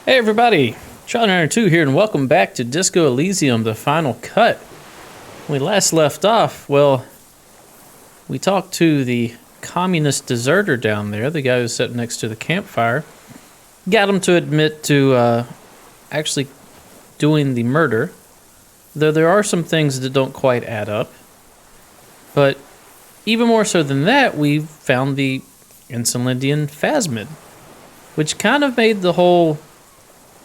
Hey everybody, Sean2 here, and welcome back to Disco Elysium, the final cut. When we last left off, well, we talked to the communist deserter down there, the guy who's sitting next to the campfire. Got him to admit to actually doing the murder, though there are some things that don't quite add up. But even more so than that, we found the Insulindian phasmid, which kind of made the whole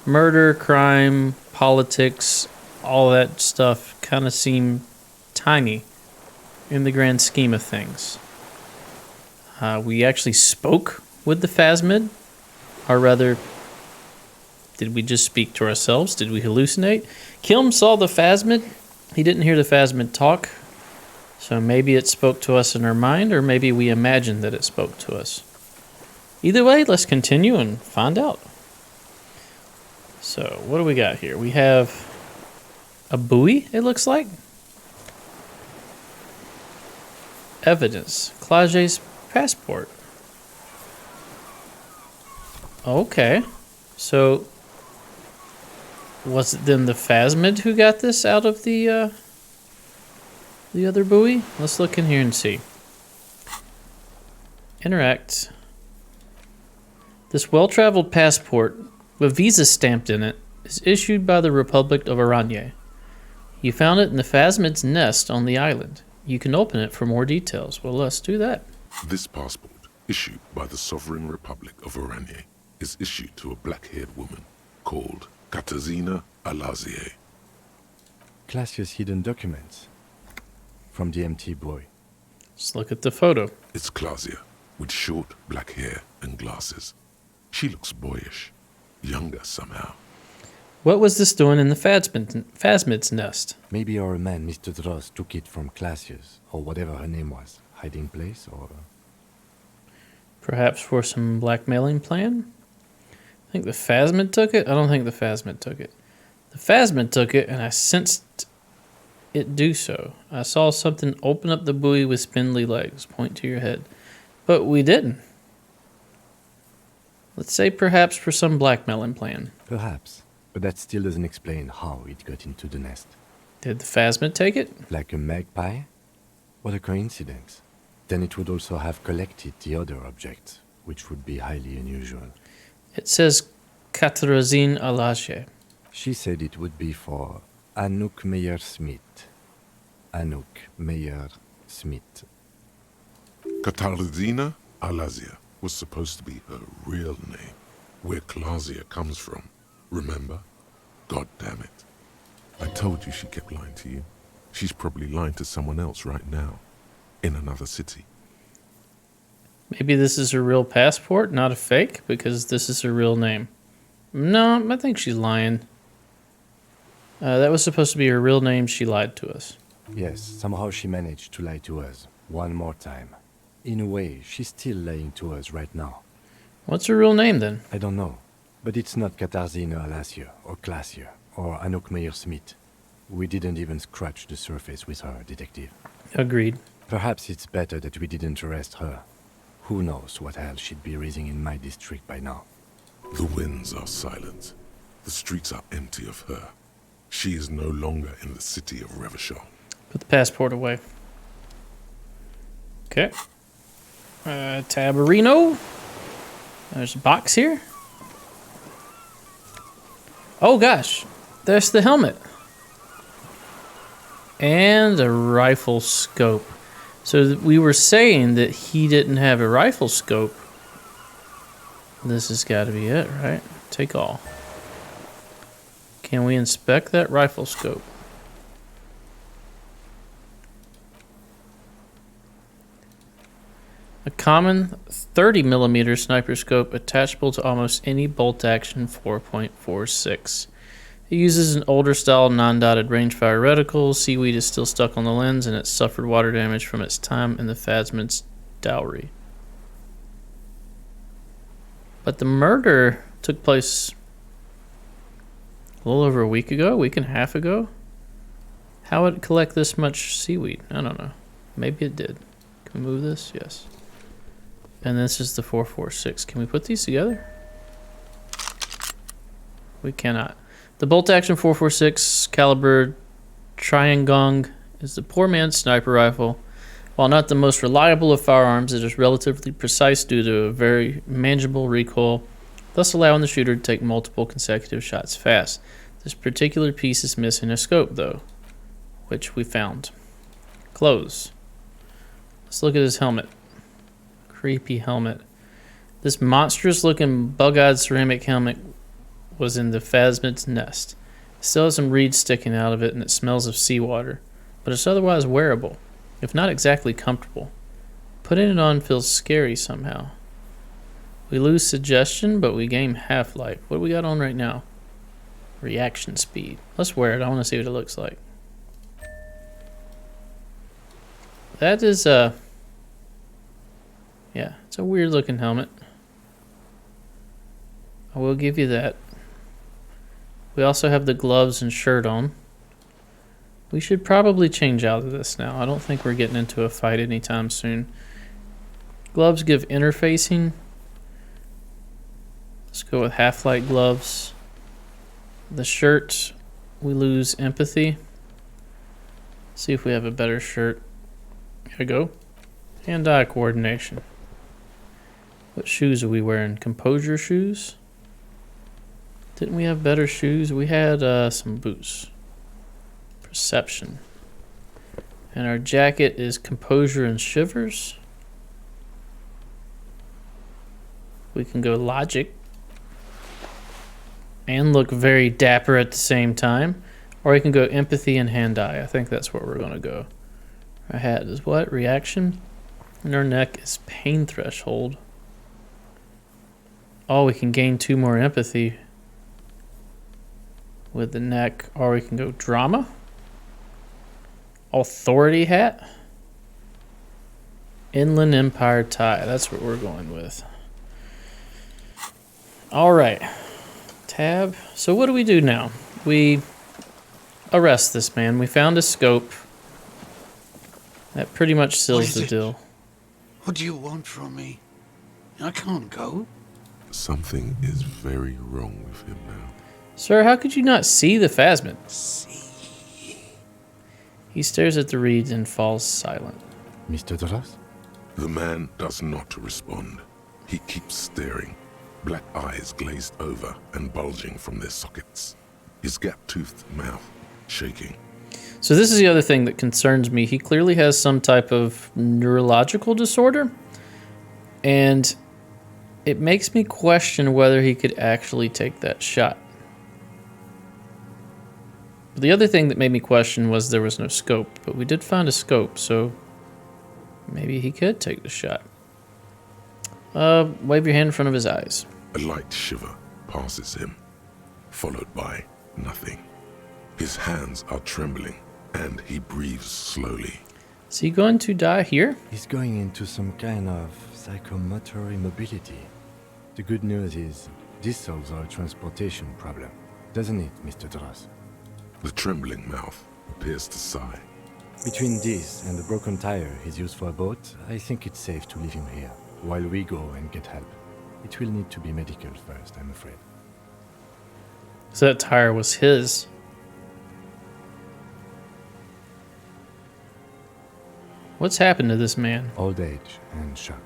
murder, crime, politics, all that stuff kind of seem tiny in the grand scheme of things. We actually spoke with the phasmid, or rather, did we just speak to ourselves? Did we hallucinate? Kilm saw the phasmid. He didn't hear the phasmid talk, so maybe it spoke to us in our mind, or maybe we imagined that it spoke to us. Either way, let's continue and find out. So, what do we got here? We have a buoy, it looks like. Evidence. Klage's passport. Okay. So, was it then the phasmid who got this out of the other buoy? Let's look in here and see. Interact. This well-traveled passport with visa stamped in it is issued by the Republic of Aranye. You found it in the phasmid's nest on the island. You can open it for more details. Well, let's do that. This passport, issued by the Sovereign Republic of Aranye, is issued to a black-haired woman called Katarzyna Alazie. Classia's hidden documents from the MT boy. Let's look at the photo. It's Klasia, with short black hair and glasses. She looks boyish, younger somehow. What was this doing in the phasmid's nest? Maybe our man, Mr. Dross, took it from Classia's, or whatever her name was. Hiding place, or... Perhaps for some blackmailing plan? I think the phasmid took it? I don't think the phasmid took it. The phasmid took it, and I sensed it do so. I saw something open up the buoy with spindly legs. Point to your head. But we didn't. Let's say perhaps for some blackmailing plan. Perhaps. But that still doesn't explain how it got into the nest. Did the phasmid take it? Like a magpie? What a coincidence. Then it would also have collected the other objects, which would be highly unusual. It says Katarzyna Alazie. She said it would be for Anouk Meyer-Smith. Anouk Meyer-Smith. Katarzyna Alazie was supposed to be her real name, where Klasia comes from. Remember? God damn it. I told you she kept lying to you. She's probably lying to someone else right now, in another city. Maybe this is her real passport, not a fake, because this is her real name. No, I think she's lying. That was supposed to be her real name. She lied to us. Yes, somehow she managed to lie to us one more time. In a way, she's still lying to us right now. What's her real name then? I don't know, but it's not Katarzyna Alazie or Klasia or Anouk Meyer-Smith. We didn't even scratch the surface with her, detective. Agreed. Perhaps it's better that we didn't arrest her. Who knows what hell she'd be raising in my district by now. The winds are silent. The streets are empty of her. She is no longer in the city of Revachol. Put the passport away. Okay. Tabarino. There's a box here. Oh gosh, there's the helmet. And a rifle scope. So we were saying that he didn't have a rifle scope. This has got to be it, right? Take all. Can we inspect that rifle scope? A common 30mm sniper scope attachable to almost any bolt-action 4.46. It uses an older style non-dotted rangefinder reticle. Seaweed is still stuck on the lens and it suffered water damage from its time in the phasmid's dowry. But the murder took place a little over a week and a half ago. How would it collect this much seaweed? I don't know. Maybe it did. Can we move this? Yes. And this is the 446. Can we put these together? We cannot. The bolt-action 4.46 caliber Triangong is the poor man's sniper rifle. While not the most reliable of firearms, it is relatively precise due to a very manageable recoil, thus allowing the shooter to take multiple consecutive shots fast. This particular piece is missing a scope, though, which we found. Clothes. Let's look at his helmet. Creepy helmet. This monstrous-looking bug-eyed ceramic helmet was in the phasmid's nest. It still has some reeds sticking out of it, and it smells of seawater, but it's otherwise wearable, if not exactly comfortable. Putting it on feels scary somehow. We lose suggestion, but we gain half-life. What do we got on right now? Reaction speed. Let's wear it. I want to see what it looks like. That is yeah, it's a weird looking helmet. I will give you that. We also have the gloves and shirt on. We should probably change out of this now. I don't think we're getting into a fight anytime soon. Gloves give interfacing. Let's go with half-light gloves. The shirt, we lose empathy. See if we have a better shirt. Here we go. Hand-eye coordination. What shoes are we wearing? Composure shoes? Didn't we have better shoes? We had some boots. Perception. And our jacket is composure and shivers. We can go logic. And look very dapper at the same time. Or we can go empathy and hand-eye. I think that's where we're going to go. Our hat is what? Reaction. And our neck is pain threshold. Oh, we can gain 2 more empathy with the neck. Or we can go drama. Authority hat. Inland Empire tie. That's what we're going with. All right. Tab. So what do we do now? We arrest this man. We found a scope. That pretty much seals the deal. What do you want from me? I can't go. Something is very wrong with him now. Sir, how could you not see the phasmid? See. He stares at the reeds and falls silent. Mr. Dross? The man does not respond. He keeps staring, black eyes glazed over and bulging from their sockets. His gap-toothed mouth shaking. So this is the other thing that concerns me. He clearly has some type of neurological disorder, and it makes me question whether he could actually take that shot. The other thing that made me question was there was no scope, but we did find a scope, so maybe he could take the shot. Wave your hand in front of his eyes. A light shiver passes him, followed by nothing. His hands are trembling, and he breathes slowly. Is he going to die here? He's going into some kind of psychomotor immobility. The good news is, this solves our transportation problem, doesn't it, Mr. Dross? The trembling mouth appears to sigh. Between this and the broken tire he's used for a boat, I think it's safe to leave him here, while we go and get help. It will need to be medical first, I'm afraid. So that tire was his. What's happened to this man? Old age and shock.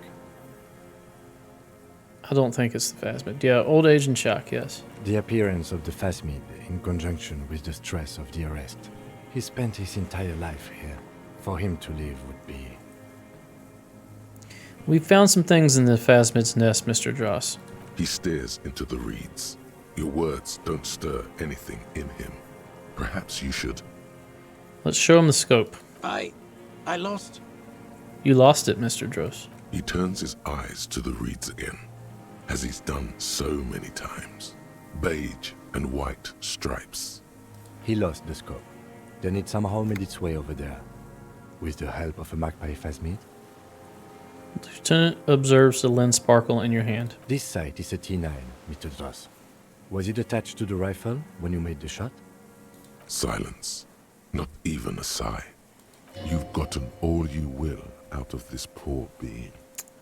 I don't think it's the phasmid. Yeah, old age and shock, yes. The appearance of the phasmid in conjunction with the stress of the arrest. He spent his entire life here. For him to leave would be... We found some things in the phasmid's nest, Mr. Dross. He stares into the reeds. Your words don't stir anything in him. Perhaps you should. Let's show him the scope. I lost. You lost it, Mr. Dross. He turns his eyes to the reeds again, as he's done so many times. Beige and white stripes. He lost the scope. Then it somehow made its way over there. With the help of a magpie phasmid. Lieutenant observes the lens sparkle in your hand. This sight is a T9, Mr. Dross. Was it attached to the rifle when you made the shot? Silence. Not even a sigh. You've gotten all you will out of this poor being.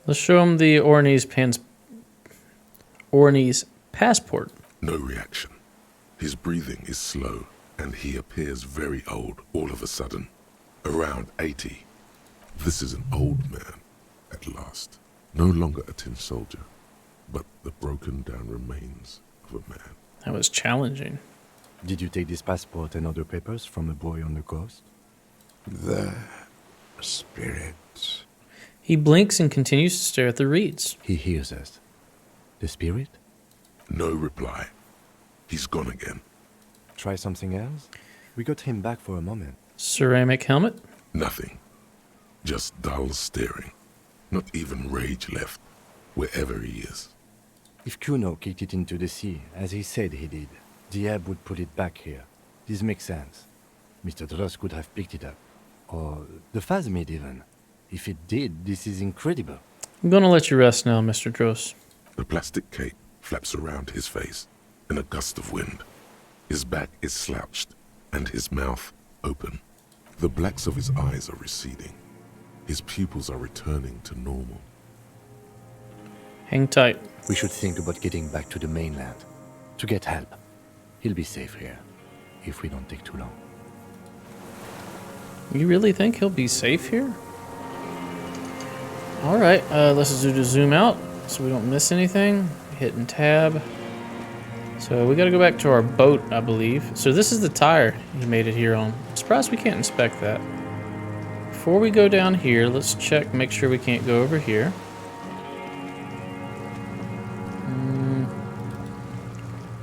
Let's show him the Ornese passport. No reaction. His breathing is slow, and he appears very old all of a sudden, around 80. This is an old man, at last, no longer a tin soldier, but the broken down remains of a man. That was challenging. Did you take this passport and other papers from a boy on the coast? The spirit. He blinks and continues to stare at the reeds. He hears us. The spirit? No reply. He's gone again. Try something else? We got him back for a moment. Ceramic helmet? Nothing. Just dull staring. Not even rage left, wherever he is. If Kuno kicked it into the sea, as he said he did, the ebb would put it back here. This makes sense. Mr. Dross could have picked it up. Or the Phasmid even. If it did, this is incredible. I'm gonna let you rest now, Mr. Dross. The plastic cape flaps around his face in a gust of wind. His back is slouched, and his mouth open. The blacks of his eyes are receding. His pupils are returning to normal. Hang tight. We should think about getting back to the mainland. To get help. He'll be safe here. If we don't take too long. You really think he'll be safe here? Alright, let's do the zoom out so we don't miss anything. Hitting tab. So we gotta go back to our boat, I believe. So this is the tire he made it here on. I'm surprised we can't inspect that. Before we go down here, let's check, make sure we can't go over here.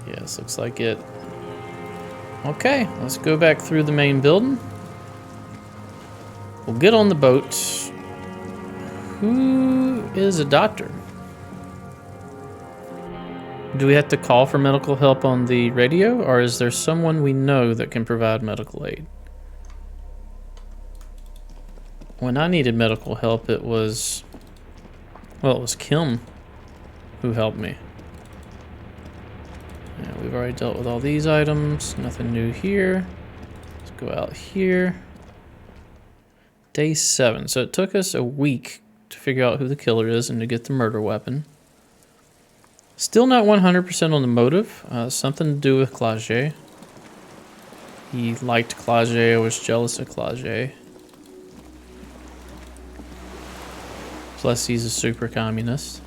Yeah, this looks like it. Okay, let's go back through the main building. We'll get on the boat. Who is a doctor? Do we have to call for medical help on the radio, or is there someone we know that can provide medical aid? When I needed medical help, it was Kim who helped me. Yeah, we've already dealt with all these items. Nothing new here. Let's go out here. Day 7. So it took us a week to figure out who the killer is and to get the murder weapon. Still not 100% on the motive. Something to do with Claget. He liked Claget. I was jealous of Claget. Plus, he's a super communist.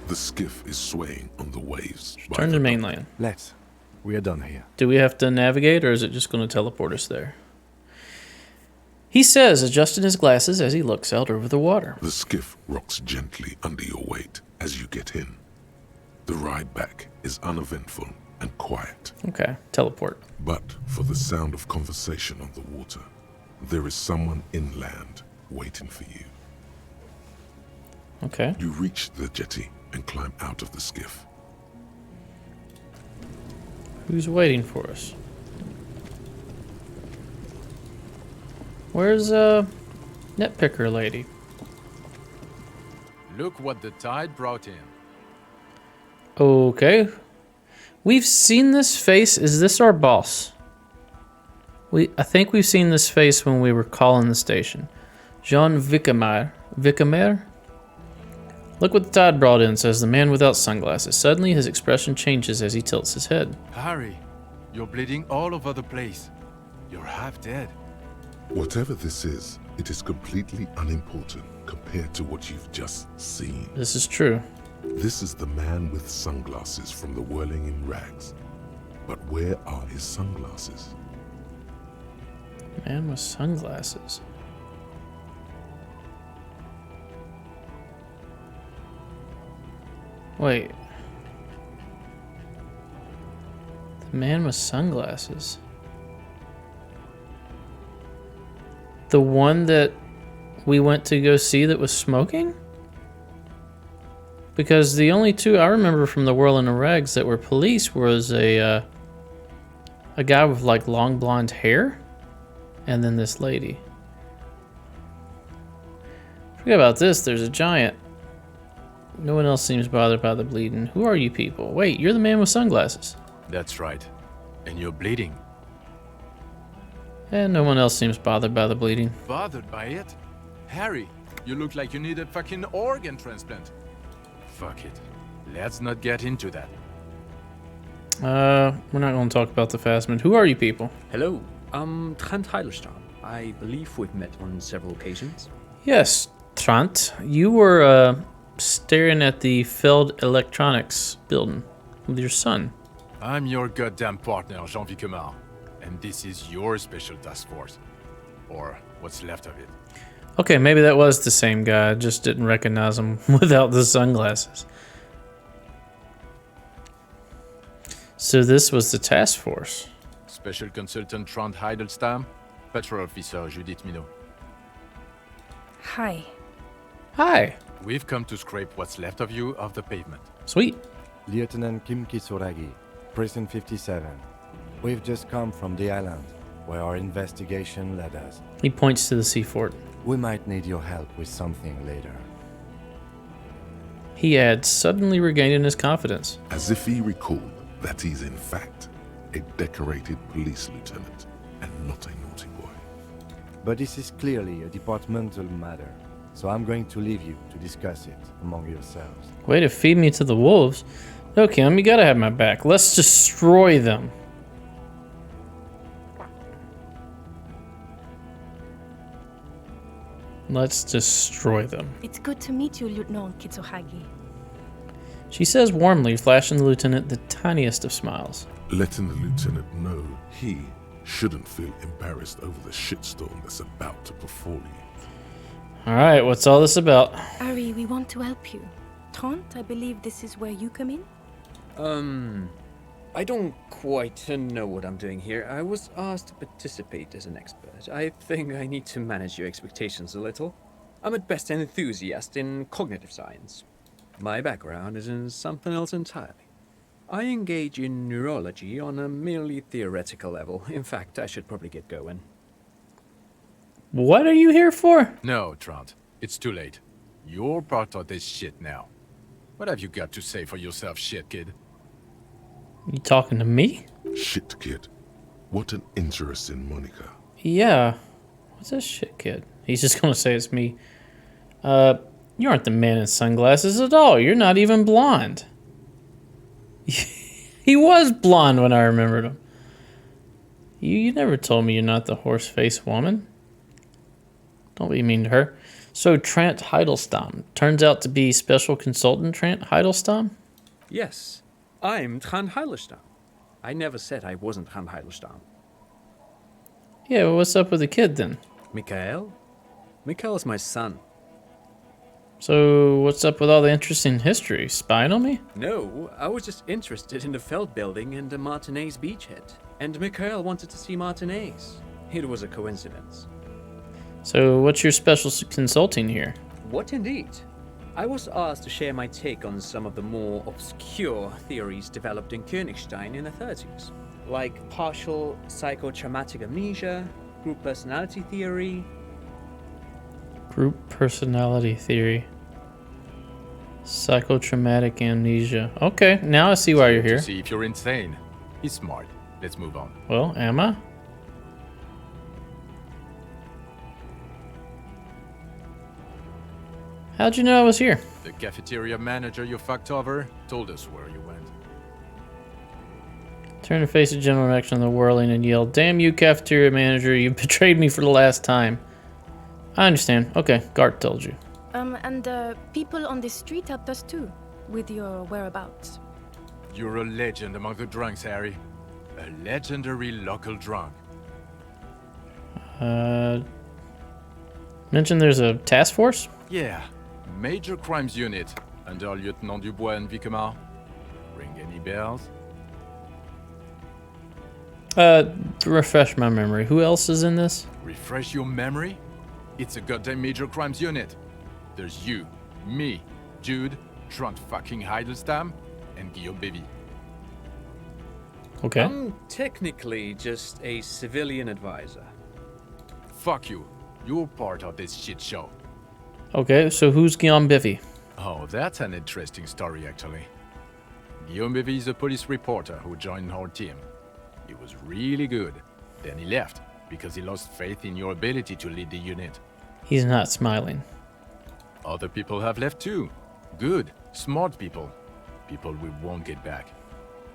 The skiff is swaying on the waves. Turn to mainland. Let's. We are done here. Do we have to navigate, or is it just going to teleport us there? He says, adjusting his glasses as he looks out over the water. The skiff rocks gently under your weight as you get in. The ride back is uneventful and quiet. Okay, teleport. But for the sound of conversation on the water, there is someone inland waiting for you. Okay. You reach the jetty and climb out of the skiff. Who's waiting for us? Where's Netpicker lady? Look what the tide brought in. Okay. We've seen this face. Is this our boss? I think we've seen this face when we were calling the station. Jean Vicamer. Vicamer? Look what the tide brought in, says the man without sunglasses. Suddenly his expression changes as he tilts his head. Harry, you're bleeding all over the place. You're half dead. Whatever this is, it is completely unimportant compared to what you've just seen. This is true. This is the man with sunglasses from the Whirling in Rags. But where are his sunglasses? Man with sunglasses. Wait. The man with sunglasses. The one that we went to go see that was smoking? Because the only two I remember from the Whirling in Rags that were police was a guy with like long blonde hair, and then this lady. Forget about this, there's a giant. No one else seems bothered by the bleeding. Who are you people? Wait, you're the man with sunglasses. That's right. And you're bleeding. And no one else seems bothered by the bleeding. Bothered by it? Harry, you look like you need a fucking organ transplant. Fuck it. Let's not get into that. We're not going to talk about the Phasmid. Who are you people? Hello, I'm Trent Heidelstein. I believe we've met on several occasions. Yes, Trant. You were staring at the Feld Electronics building with your son. I'm your goddamn partner, Jean-Vic Comar, and this is your special task force. Or what's left of it. Okay, maybe that was the same guy. I just didn't recognize him without the sunglasses. So this was the task force. Special Consultant Trant Heidelstam, Patrol Officer Judith Minot. Hi. Hi. We've come to scrape what's left of you off the pavement. Sweet. Lieutenant Kim Kisuragi, Precinct 57. We've just come from the island, where our investigation led us. He points to the sea fort. We might need your help with something later. He had suddenly regained his confidence. As if he recalled that he's in fact a decorated police lieutenant and not a naughty boy. But this is clearly a departmental matter, so I'm going to leave you to discuss it among yourselves. Way to feed me to the wolves. No, Kim, you gotta have my back. Let's destroy them. Let's destroy them. It's good to meet you, Lieutenant Kitsuhagi. She says warmly, flashing the lieutenant the tiniest of smiles. Letting the lieutenant know he shouldn't feel embarrassed over the shitstorm that's about to befall you. Alright, what's all this about? Ari, we want to help you. Trant, I believe this is where you come in? I don't quite know what I'm doing here. I was asked to participate as an expert. I think I need to manage your expectations a little. I'm at best an enthusiast in cognitive science. My background is in something else entirely. I engage in neurology on a merely theoretical level. In fact, I should probably get going. What are you here for? No, Trant. It's too late. You're part of this shit now. What have you got to say for yourself, shit kid? You talking to me? Shit, kid. What an interesting moniker. Yeah. What's this shit, kid? He's just gonna say it's me. You aren't the man in sunglasses at all. You're not even blonde. He was blonde when I remembered him. You never told me you're not the horse-faced woman. Don't be mean to her. So Trant Heidelstam turns out to be Special Consultant Trant Heidelstam? Yes, I'm Trant Heidelstam. I never said I wasn't Trant Heidelstam. Yeah, well, what's up with the kid then? Mikhail? Mikhail is my son. So what's up with all the interesting history? Spying on me? No, I was just interested in the Feld building and the Martinez beachhead. And Mikhail wanted to see Martinez. It was a coincidence. So what's your special consulting here? What indeed? I was asked to share my take on some of the more obscure theories developed in Königstein in the 30s, like partial psychotraumatic amnesia, group personality theory. Group personality theory. Psychotraumatic amnesia. Okay, now I see why you're To here. see if you're insane. He's smart. Let's move on. Well, am I? How'd you know I was here? The cafeteria manager you fucked over told us where you went. Turned to face the general reaction of the whirling and yelled, "Damn you, cafeteria manager, you betrayed me for the last time." I understand. Okay, Gart told you. And people on the street helped us too, with your whereabouts. You're a legend among the drunks, Harry. A legendary local drunk. Mentioned there's a task force? Yeah, Major Crimes Unit under Lieutenant Dubois and Vicomar. Ring any bells? To refresh my memory, who else is in this? Refresh your memory? It's a goddamn Major Crimes Unit. There's you, me, Jude, Trant fucking Heidelstam, and Guillaume Bevy. Okay. I'm technically just a civilian advisor. Fuck you. You're part of this shit show. Okay, so who's Guillaume Bivy? Oh, that's an interesting story, actually. Guillaume Bevy is a police reporter who joined our team. He was really good. Then he left, because he lost faith in your ability to lead the unit. He's not smiling. Other people have left too. Good, smart people. People we won't get back.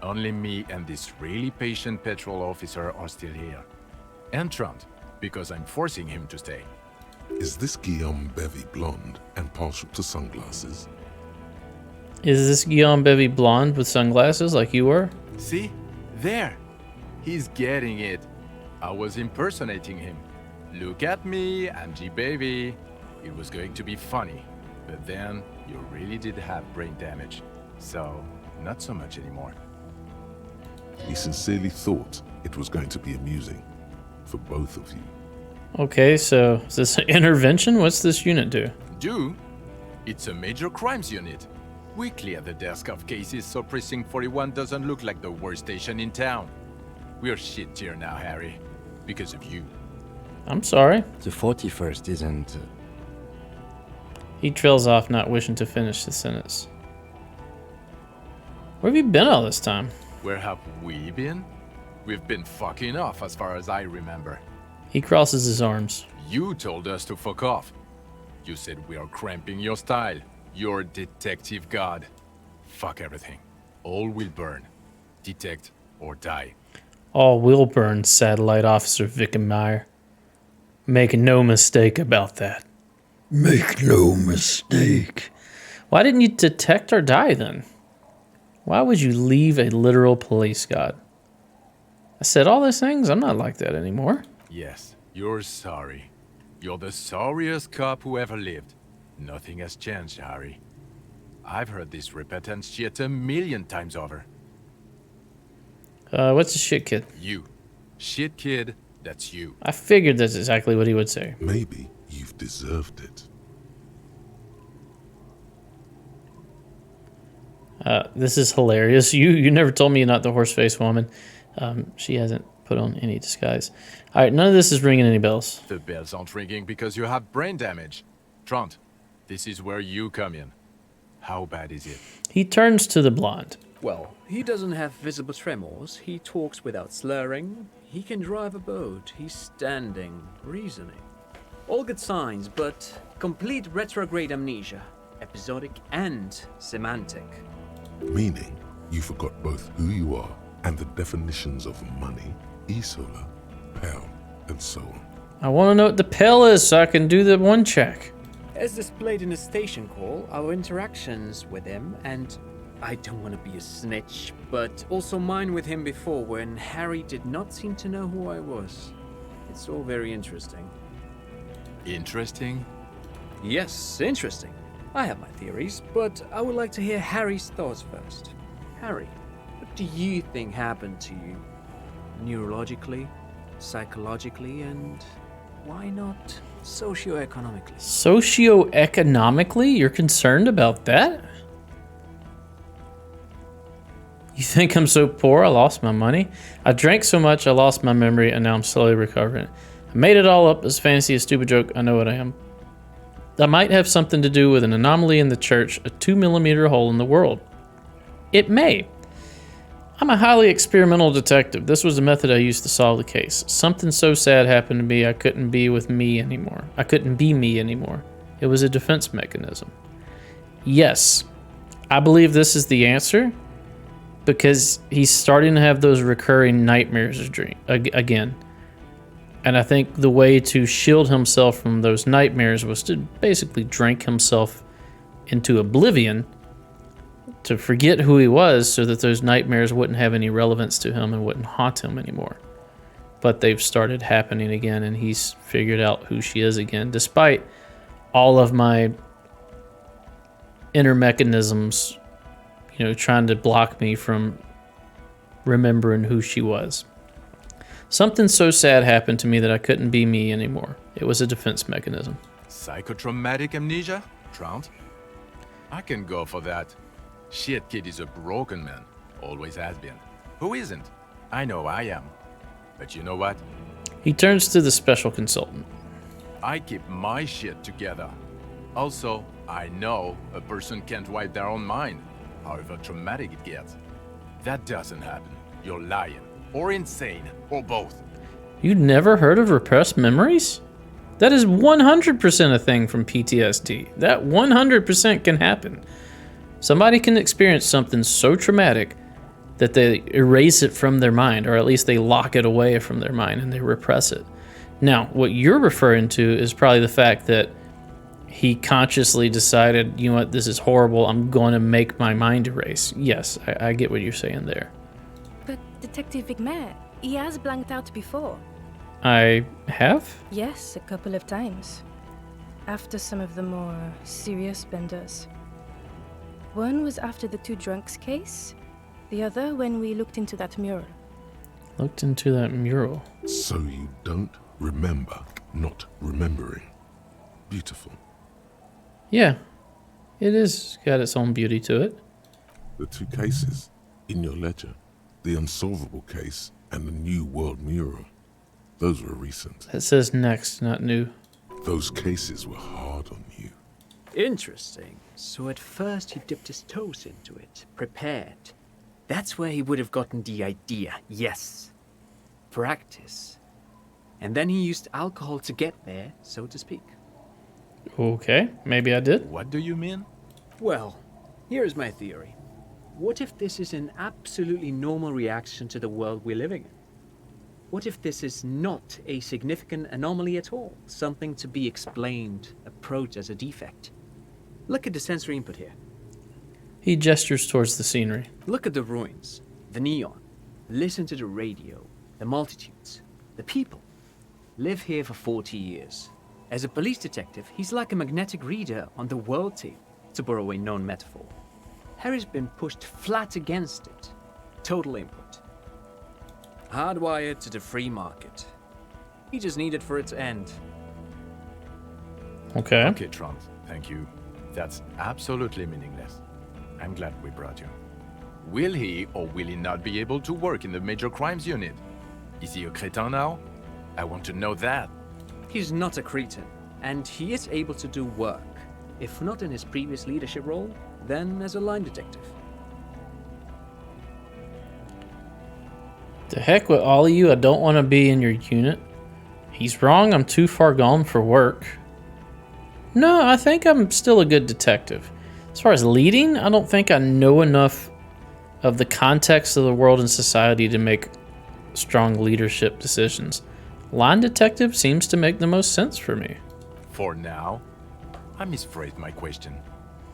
Only me and this really patient patrol officer are still here. And Trant, because I'm forcing him to stay. Is this Guillaume Bevy blonde and partial to sunglasses? Is this Guillaume Bevy blonde with sunglasses like you were? See? There! He's getting it. I was impersonating him. Look at me, I'm G-Baby. It was going to be funny. But then, you really did have brain damage. So, not so much anymore. He sincerely thought it was going to be amusing for both of you. Okay, so is this an intervention? What's this unit do? Do? It's a major crimes unit. We clear the desk of cases so Precinct 41 doesn't look like the worst station in town. We're shit tier now, Harry. Because of you. I'm sorry. The 41st isn't... He trails off, not wishing to finish the sentence. Where have you been all this time? Where have we been? We've been fucking off as far as I remember. He crosses his arms. You told us to fuck off. You said we are cramping your style. You're detective god. Fuck everything. All will burn. Detect or die. All will burn, Satellite Officer Wickenmeyer. Make no mistake about that. Make no mistake. Why didn't you detect or die then? Why would you leave a literal police god? I said all those things. I'm not like that anymore. Yes, you're sorry. You're the sorriest cop who ever lived. Nothing has changed, Harry. I've heard this repentant shit 1,000,000 times over. What's the shit kid? You. Shit kid, that's you. I figured that's exactly what he would say. Maybe you've deserved it. This is hilarious. You never told me you're not the horse-faced woman. She hasn't put on any disguise. All right, none of this is ringing any bells. The bells aren't ringing because you have brain damage. Trant, this is where you come in. How bad is it? He turns to the blonde. Well, he doesn't have visible tremors, he talks without slurring, he can drive a boat, he's standing, reasoning. All good signs, but complete retrograde amnesia, episodic and semantic. Meaning, you forgot both who you are and the definitions of money, Isola, pound, and so on. I want to know what the pill is so I can do the one check. As displayed in the station call, our interactions with him, and I don't want to be a snitch, but also mine with him before when Harry did not seem to know who I was. It's all very interesting. Interesting? Yes, interesting. I have my theories, but I would like to hear Harry's thoughts first. Harry, what do you think happened to you? Neurologically, psychologically, and why not socioeconomically? Socioeconomically? You're concerned about that? You think I'm so poor I lost my money? I drank so much I lost my memory and now I'm slowly recovering. I made it all up as fancy a stupid joke. I know what I am. That might have something to do with an anomaly in the church, a 2mm hole in the world. It may. I'm a highly experimental detective. This was the method I used to solve the case. Something so sad happened to me I couldn't be with me anymore. I couldn't be me anymore. It was a defense mechanism. Yes, I believe this is the answer because he's starting to have those recurring nightmares again. And I think the way to shield himself from those nightmares was to basically drink himself into oblivion, to forget who he was so that those nightmares wouldn't have any relevance to him and wouldn't haunt him anymore. But they've started happening again, and he's figured out who she is again, despite all of my inner mechanisms, trying to block me from remembering who she was. Something so sad happened to me that I couldn't be me anymore. It was a defense mechanism. Psychotraumatic amnesia? Trant? I can go for that. Shit kid is a broken man. Always has been. Who isn't? I know I am. But you know what? He turns to the special consultant. I keep my shit together. Also, I know a person can't wipe their own mind, however traumatic it gets. That doesn't happen. You're lying. Or insane. Or both. You'd never heard of repressed memories? That is 100% a thing from PTSD. That 100% can happen. Somebody can experience something so traumatic that they erase it from their mind, or at least they lock it away from their mind and they repress it. Now, what you're referring to is probably the fact that he consciously decided, you know what, this is horrible, I'm going to make my mind erase. Yes, I get what you're saying there. But Detective McMahon, he has blanked out before. I have? Yes, a couple of times. After some of the more serious benders. One was after the two drunks case, the other when we looked into that mural. Looked into that mural. So you don't remember not remembering. Beautiful. Yeah, it is got its own beauty to it. The two cases in your ledger, the unsolvable case and the New World mural, those were recent. It says next, not new. Those cases were hard on you. Interesting. So at first he dipped his toes into it, prepared. That's where he would have gotten the idea, yes. Practice. And then he used alcohol to get there, so to speak. Okay, maybe I did. What do you mean? Well, here's my theory. What if this is an absolutely normal reaction to the world we're living in? What if this is not a significant anomaly at all? Something to be explained, approached as a defect? Look at the sensory input here. He gestures towards the scenery. Look at the ruins, the neon. Listen to the radio, the multitudes, the people. Live here for 40 years. As a police detective, he's like a magnetic reader on the world tape, to borrow a known metaphor. Harry's been pushed flat against it. Total input. Hardwired to the free market. He just needed for its end. Okay. Okay, Trump, thank you. That's absolutely meaningless. I'm glad we brought you. Will he or will he not be able to work in the major crimes unit? Is he a cretin now? I want to know that. He's not a cretin, and he is able to do work. If not in his previous leadership role, then as a line detective. The heck with all of you, I don't want to be in your unit. He's wrong, I'm too far gone for work. No, I think I'm still a good detective. As far as leading, I don't think I know enough of the context of the world and society to make strong leadership decisions. Line detective seems to make the most sense for me. For now, I misphrased my question.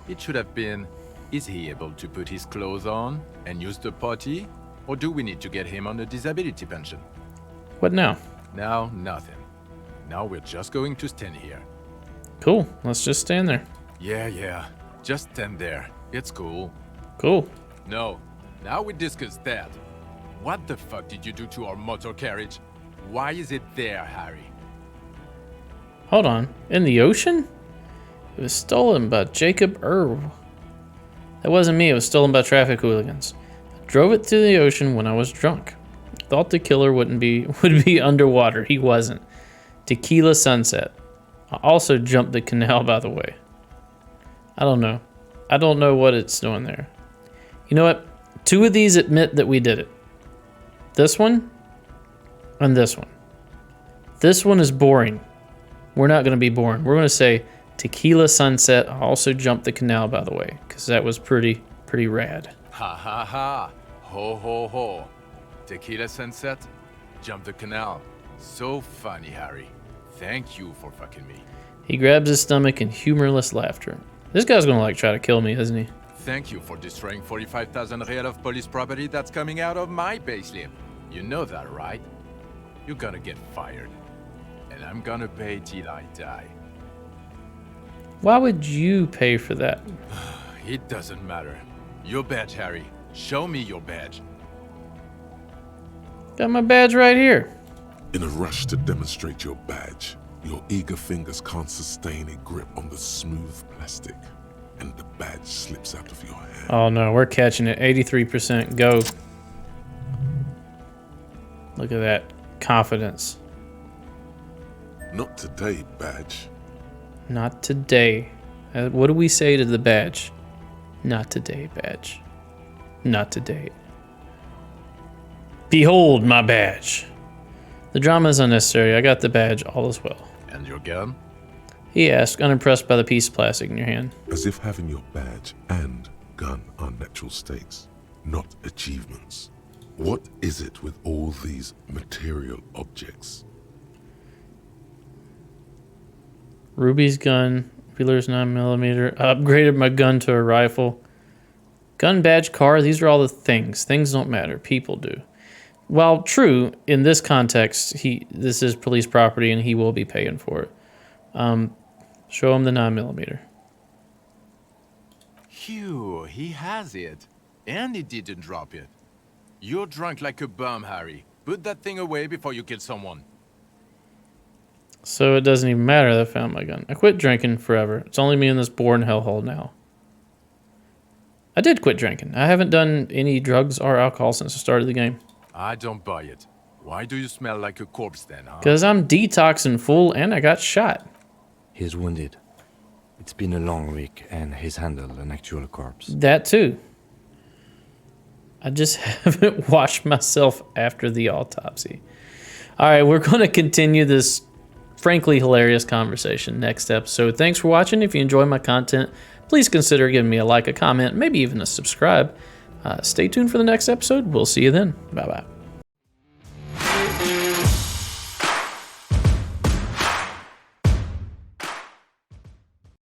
It should have been, is he able to put his clothes on and use the potty? Or do we need to get him on a disability pension? What now? Now, nothing. Now we're just going to stand here. Cool, let's just stand there. Yeah. Just stand there. It's cool. Cool. No, now we discuss that. What the fuck did you do to our motor carriage? Why is it there, Harry? Hold on, in the ocean? It was stolen by Jacob Earl. That wasn't me, it was stolen by traffic hooligans. I drove it through the ocean when I was drunk. Thought the killer would be underwater. He wasn't. Tequila Sunset. I also jumped the canal, by the way. I don't know. I don't know what it's doing there. You know what? Two of these admit that we did it. This one and this one. This one is boring. We're not going to be boring. We're going to say Tequila Sunset. I also jumped the canal, by the way, because that was pretty rad. Ha ha ha. Ho ho ho. Tequila Sunset? Jump the canal. So funny, Harry. Thank you for fucking me. He grabs his stomach in humorless laughter. This guy's gonna try to kill me, isn't he? Thank you for destroying 45,000 real of police property that's coming out of my payslip. You know that, right? You're gonna get fired. And I'm gonna pay till I die. Why would you pay for that? It doesn't matter. Your badge, Harry. Show me your badge. Got my badge right here. In a rush to demonstrate your badge, your eager fingers can't sustain a grip on the smooth plastic, and the badge slips out of your hand. Oh no, we're catching it. 83%. Go. Look at that confidence. Not today, badge. Not today. What do we say to the badge? Not today, badge. Not today. Behold my badge. The drama is unnecessary. I got the badge, all is well. And your gun? He asked, unimpressed by the piece of plastic in your hand. As if having your badge and gun are natural states. not achievements. What is it with all these material objects? Ruby's gun, Wheeler's 9mm, upgraded my gun to a rifle. Gun, badge, car, these are all the things. Things don't matter, people do. While true, in this context, this is police property and he will be paying for it. Show him the 9mm. Phew, he has it. And he didn't drop it. You're drunk like a bum, Harry. Put that thing away before you kill someone. So it doesn't even matter that I found my gun. I quit drinking forever. It's only me in this boring hellhole now. I did quit drinking. I haven't done any drugs or alcohol since the start of the game. I don't buy it. Why do you smell like a corpse then, huh? Because I'm detoxing full and I got shot. He's wounded. It's been a long week, and he's handled an actual corpse. That too. I just haven't washed myself after the autopsy. All right, we're going to continue this frankly hilarious conversation next episode. Thanks for watching. If you enjoy my content, please consider giving me a like, a comment, maybe even a subscribe. Stay tuned for the next episode. We'll see you then. Bye-bye.